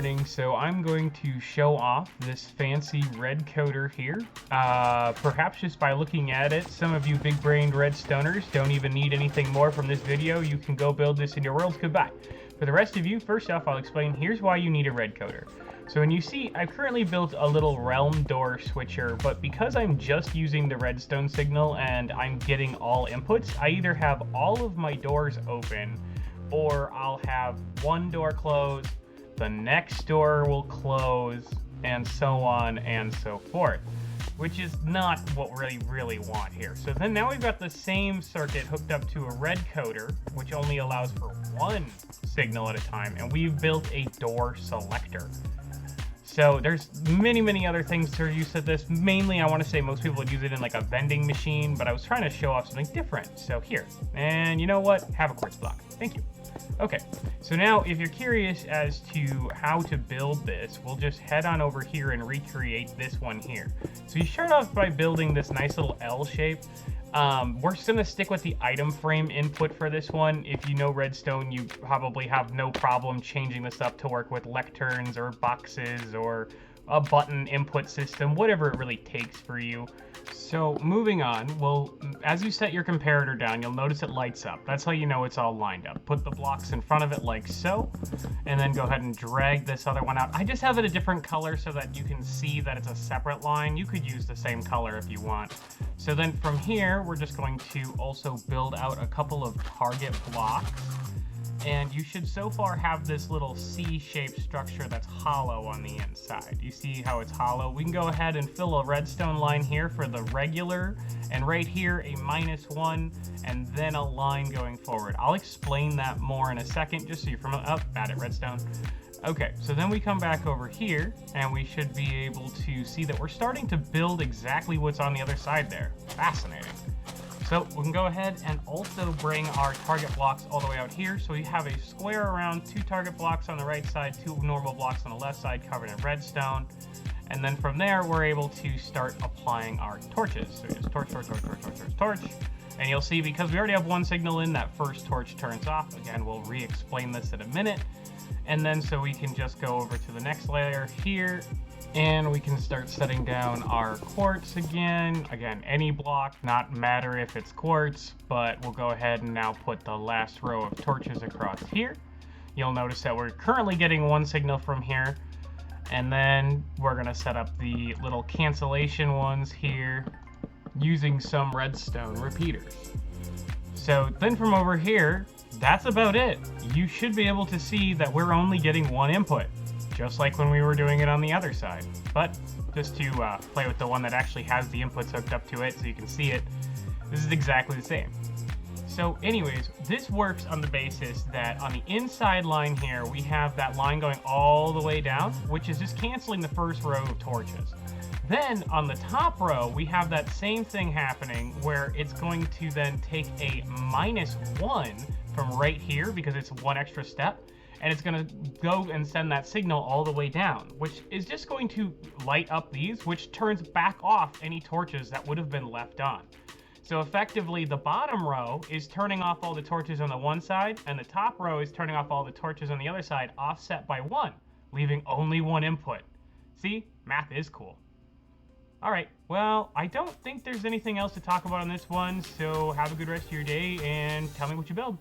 morning. So I'm going to show off this fancy Redcoder here. Perhaps just by looking at it, some of you big-brained redstoners don't even need anything more from this video. You can go build this in your worlds. Goodbye. For the rest of you, first off, I'll explain here's why you need a Redcoder. So when you see, I've currently built a little realm door switcher, but because I'm just using the redstone signal and I'm getting all inputs, I either have all of my doors open, or I'll have one door closed, the next door will close, and so on and so forth, which is not what we really want here. So then now we've got the same circuit hooked up to a Redcoder, which only allows for one signal at a time, and we've built a door selector. So there's many other things to use of this. Mainly, I want to say most people would use it in like a vending machine, but I was trying to show off something different. So here, and you know what? Have a quartz block. Thank you. Okay, so now if you're curious as to how to build this, we'll just head on over here and recreate this one here. So you start off by building this nice little L shape. We're just gonna stick with the item frame input for this one. If you know redstone, you probably have no problem changing this up to work with lecterns or boxes or a button input system, whatever it really takes for you. So moving on, well, as you set your comparator down, you'll notice it lights up. That's how you know it's all lined up. Put the blocks in front of it like so, and then go ahead and drag this other one out. I just have it a different color so that you can see that it's a separate line. You could use the same color if you want. So then from here, we're just going to also build out a couple of target blocks. And you should so far have this little C-shaped structure that's hollow on the inside. You see how it's hollow? We can go ahead and fill a redstone line here for the regular, and right here a -1, and then a line going forward. I'll explain that more in a second, just so you're familiar. Oh, got it, redstone. Okay, so then we come back over here, and we should be able to see that we're starting to build exactly what's on the other side there. Fascinating. So we can go ahead and also bring our target blocks all the way out here. So we have a square around, 2 target blocks on the right side, 2 normal blocks on the left side covered in redstone. And then from there, we're able to start applying our torches. So just torch. And you'll see, because we already have one signal in, that first torch turns off. Again, we'll re-explain this in a minute. And then so we can just go over to the next layer here, and we can start setting down our quartz again. Again, any block, not matter if it's quartz, but we'll go ahead and now put the last row of torches across here. You'll notice that we're currently getting one signal from here, and then we're gonna set up the little cancellation ones here using some redstone repeaters. So then from over here, that's about it. You should be able to see that we're only getting one input, just like when we were doing it on the other side. But just to play with the one that actually has the inputs hooked up to it so you can see it, this is exactly the same. So anyways, this works on the basis that on the inside line here, we have that line going all the way down, which is just canceling the first row of torches. Then on the top row, we have that same thing happening where it's going to then take a -1 from right here because it's one extra step, and it's going to go and send that signal all the way down, which is just going to light up these, which turns back off any torches that would have been left on. So effectively, the bottom row is turning off all the torches on the one side, and the top row is turning off all the torches on the other side, offset by 1, leaving only one input. See? Math is cool. All right, well, I don't think there's anything else to talk about on this one, so have a good rest of your day, and tell me what you build.